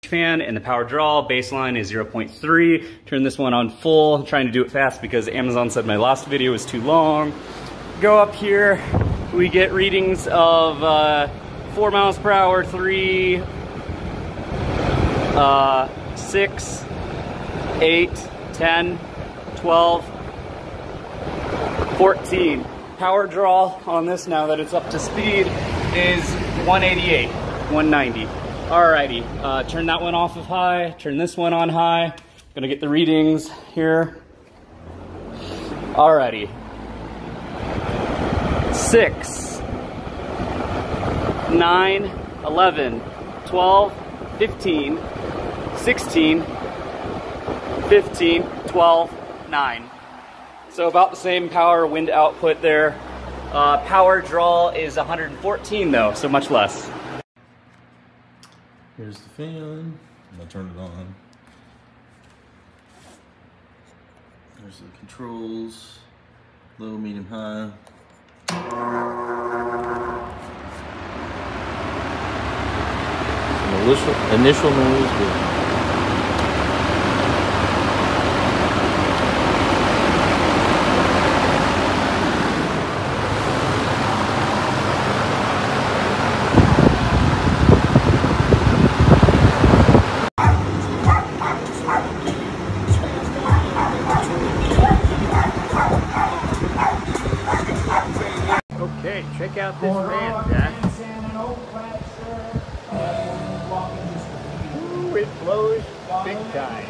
fan, and the power draw baseline is 0.3. Turn this one on full. I'm trying to do it fast because Amazon said my last video was too long. Go up here, we get readings of 4 miles per hour, 3, 6, 8, 10, 12, 14. Power draw on this, now that it's up to speed, is 188, 190. Alrighty, turn that one off of high, turn this one on high. Gonna get the readings here. Alrighty. 6, 9, 11, 12, 15, 16, 15, 12, 9. So about the same power wind output there. Power draw is 114 though, so much less. Here's the fan. I'll turn it on. There's the controls. Low, medium, high. Some initial noise, but Okay, check out this van, Jack. Ooh, it blows big time.